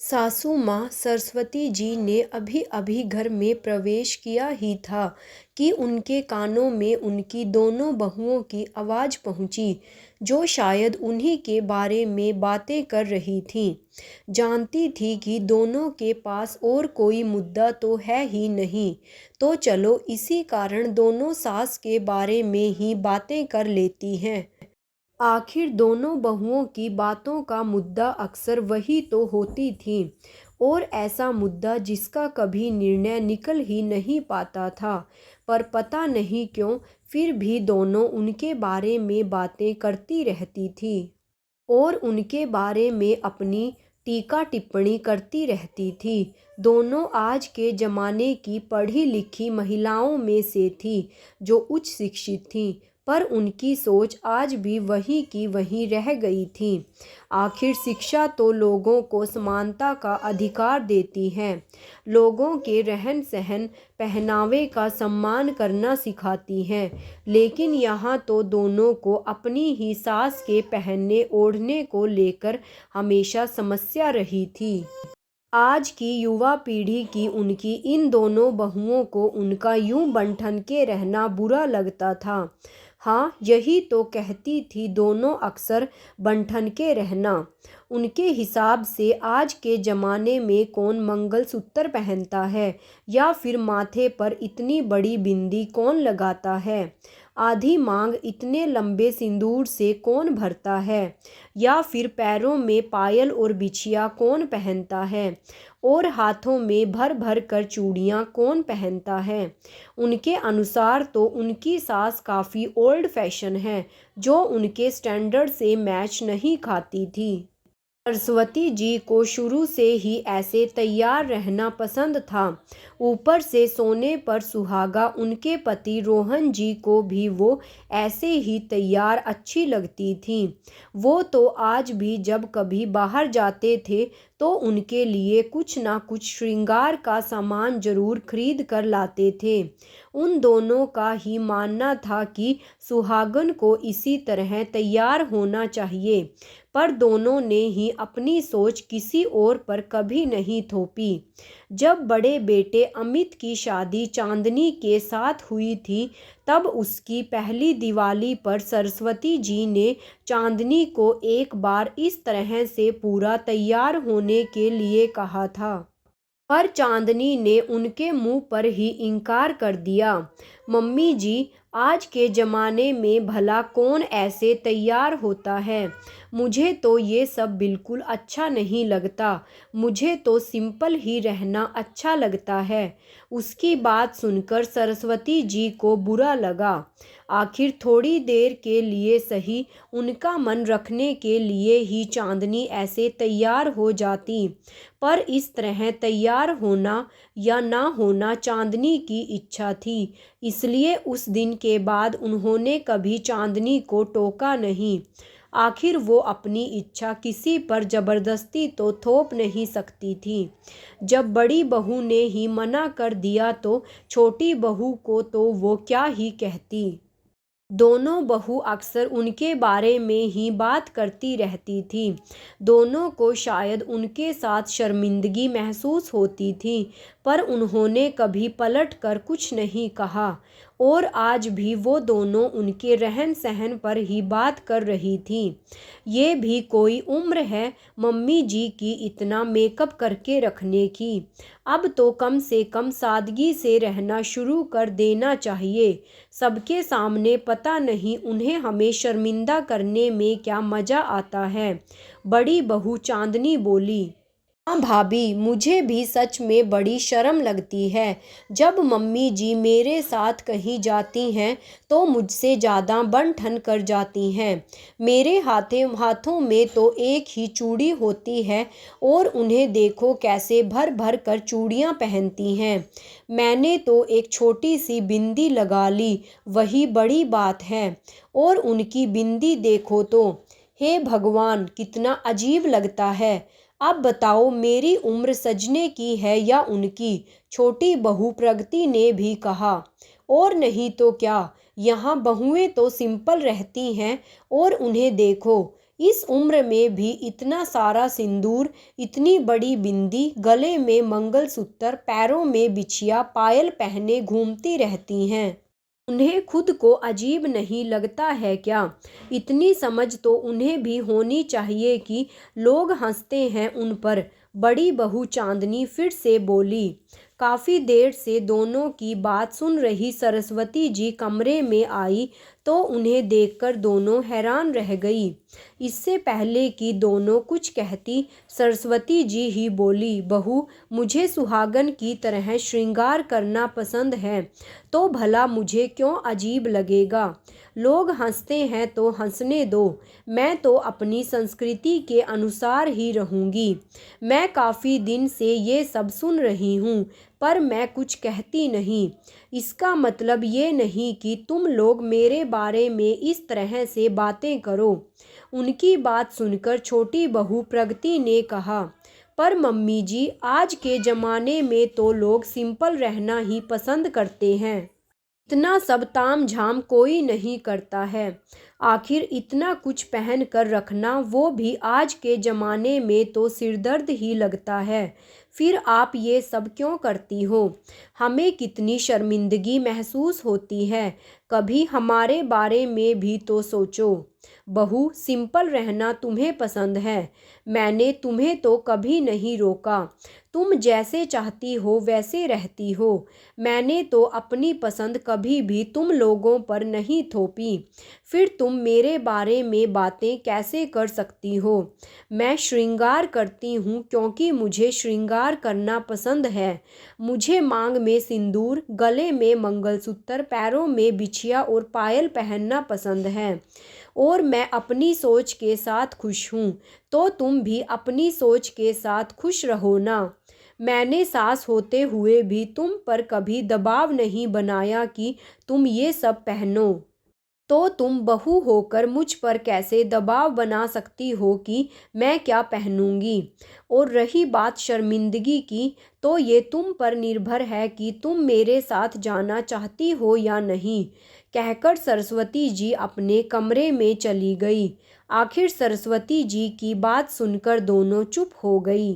सासू माँ सरस्वती जी ने अभी अभी घर में प्रवेश किया ही था कि उनके कानों में उनकी दोनों बहुओं की आवाज़ पहुंची, जो शायद उन्हीं के बारे में बातें कर रही थीं। जानती थी कि दोनों के पास और कोई मुद्दा तो है ही नहीं, तो चलो इसी कारण दोनों सास के बारे में ही बातें कर लेती हैं। आखिर दोनों बहुओं की बातों का मुद्दा अक्सर वही तो होती थी, और ऐसा मुद्दा जिसका कभी निर्णय निकल ही नहीं पाता था। पर पता नहीं क्यों फिर भी दोनों उनके बारे में बातें करती रहती थी और उनके बारे में अपनी टीका टिप्पणी करती रहती थी। दोनों आज के ज़माने की पढ़ी लिखी महिलाओं में से थी, जो उच्च शिक्षित थीं, पर उनकी सोच आज भी वहीं की वहीं रह गई थी। आखिर शिक्षा तो लोगों को समानता का अधिकार देती है, लोगों के रहन सहन पहनावे का सम्मान करना सिखाती है, लेकिन यहाँ तो दोनों को अपनी ही सास के पहनने ओढ़ने को लेकर हमेशा समस्या रही थी। आज की युवा पीढ़ी की उनकी इन दोनों बहुओं को उनका यूं बन-ठन के रहना बुरा लगता था। हाँ, यही तो कहती थी दोनों अक्सर बन-ठन के रहना। उनके हिसाब से आज के ज़माने में कौन मंगलसूत्र पहनता है, या फिर माथे पर इतनी बड़ी बिंदी कौन लगाता है, आधी मांग इतने लंबे सिंदूर से कौन भरता है, या फिर पैरों में पायल और बिछिया कौन पहनता है, और हाथों में भर भर कर चूड़ियाँ कौन पहनता है। उनके अनुसार तो उनकी सास काफ़ी ओल्ड फैशन है, जो उनके स्टैंडर्ड से मैच नहीं खाती थी। सरस्वती जी को शुरू से ही ऐसे तैयार रहना पसंद था। ऊपर से सोने पर सुहागा उनके पति रोहन जी को भी वो ऐसे ही तैयार अच्छी लगती थी। वो तो आज भी जब कभी बाहर जाते थे तो उनके लिए कुछ ना कुछ श्रृंगार का सामान जरूर खरीद कर लाते थे। उन दोनों का ही मानना था कि सुहागन को इसी तरह तैयार होना चाहिए, पर दोनों ने ही अपनी सोच किसी और पर कभी नहीं थोपी। जब बड़े बेटे अमित की शादी चांदनी के साथ हुई थी, तब उसकी पहली दिवाली पर सरस्वती जी ने चांदनी को एक बार इस तरह से पूरा तैयार होने के लिए कहा था, पर चांदनी ने उनके मुंह पर ही इनकार कर दिया। मम्मी जी, आज के ज़माने में भला कौन ऐसे तैयार होता है? मुझे तो ये सब बिल्कुल अच्छा नहीं लगता। मुझे तो सिंपल ही रहना अच्छा लगता है। उसकी बात सुनकर सरस्वती जी को बुरा लगा। आखिर थोड़ी देर के लिए सही, उनका मन रखने के लिए ही चांदनी ऐसे तैयार हो जाती, पर इस तरह तैयार होना या ना होना चांदनी की इच्छा थी, इसलिए उस दिन के बाद उन्होंने कभी चांदनी को टोका नहीं। आखिर वो अपनी इच्छा किसी पर ज़बरदस्ती तो थोप नहीं सकती थी। जब बड़ी बहू ने ही मना कर दिया तो छोटी बहू को तो वो क्या ही कहती। दोनों बहू अक्सर उनके बारे में ही बात करती रहती थी। दोनों को शायद उनके साथ शर्मिंदगी महसूस होती थी, पर उन्होंने कभी पलट कर कुछ नहीं कहा, और आज भी वो दोनों उनके रहन सहन पर ही बात कर रही थी। ये भी कोई उम्र है मम्मी जी की इतना मेकअप करके रखने की? अब तो कम से कम सादगी से रहना शुरू कर देना चाहिए। सबके सामने पता नहीं उन्हें हमें शर्मिंदा करने में क्या मज़ा आता है। बड़ी बहू चांदनी बोली। हाँ भाभी, मुझे भी सच में बड़ी शर्म लगती है। जब मम्मी जी मेरे साथ कहीं जाती हैं तो मुझसे ज़्यादा बन ठन कर जाती हैं। मेरे हाथों में तो एक ही चूड़ी होती है, और उन्हें देखो कैसे भर भर कर चूड़ियाँ पहनती हैं। मैंने तो एक छोटी सी बिंदी लगा ली, वही बड़ी बात है, और उनकी बिंदी देखो तो, हे भगवान, कितना अजीब लगता है। अब बताओ, मेरी उम्र सजने की है या उनकी? छोटी बहू प्रगति ने भी कहा। और नहीं तो क्या, यहाँ बहुएं तो सिंपल रहती हैं, और उन्हें देखो, इस उम्र में भी इतना सारा सिंदूर, इतनी बड़ी बिंदी, गले में मंगलसूत्र, पैरों में बिछिया पायल पहने घूमती रहती हैं। उन्हें खुद को अजीब नहीं लगता है क्या? इतनी समझ तो उन्हें भी होनी चाहिए कि लोग हंसते हैं उन पर। बड़ी बहू चांदनी फिर से बोली। काफ़ी देर से दोनों की बात सुन रही सरस्वती जी कमरे में आई तो उन्हें देखकर दोनों हैरान रह गई। इससे पहले कि दोनों कुछ कहती, सरस्वती जी ही बोली, बहू, मुझे सुहागन की तरह श्रृंगार करना पसंद है, तो भला मुझे क्यों अजीब लगेगा? लोग हंसते हैं तो हंसने दो, मैं तो अपनी संस्कृति के अनुसार ही रहूँगी। मैं काफ़ी दिन से ये सब सुन रही हूँ, पर मैं कुछ कहती नहीं। इसका मतलब ये नहीं कि तुम लोग मेरे बारे में इस तरह से बातें करो। उनकी बात सुनकर छोटी बहू प्रगति ने कहा, पर मम्मी जी, आज के ज़माने में तो लोग सिंपल रहना ही पसंद करते हैं। इतना सब ताम झाम कोई नहीं करता है। आखिर इतना कुछ पहन कर रखना, वो भी आज के ज़माने में तो सिरदर्द ही लगता है। फिर आप ये सब क्यों करती हो? हमें कितनी शर्मिंदगी महसूस होती है। कभी हमारे बारे में भी तो सोचो। बहू, सिंपल रहना तुम्हें पसंद है। मैंने तुम्हें तो कभी नहीं रोका। तुम जैसे चाहती हो वैसे रहती हो। मैंने तो अपनी पसंद कभी भी तुम लोगों पर नहीं थोपी। फिर तुम मेरे बारे में बातें कैसे कर सकती हो? मैं श्रृंगार करती हूँ क्योंकि मुझे श्रृंगार करना पसंद है। मुझे मांग में सिंदूर, गले में मंगलसूत्र, पैरों में बिछिया और पायल पहनना पसंद है। और मैं अपनी सोच के साथ खुश हूँ, तो तुम भी अपनी सोच के साथ खुश रहो ना। मैंने सास होते हुए भी तुम पर कभी दबाव नहीं बनाया कि तुम ये सब पहनो। तो तुम बहू होकर मुझ पर कैसे दबाव बना सकती हो कि मैं क्या पहनूंगी? और रही बात शर्मिंदगी की, तो ये तुम पर निर्भर है कि तुम मेरे साथ जाना चाहती हो या नहीं। कहकर सरस्वती जी अपने कमरे में चली गई। आखिर सरस्वती जी की बात सुनकर दोनों चुप हो गई।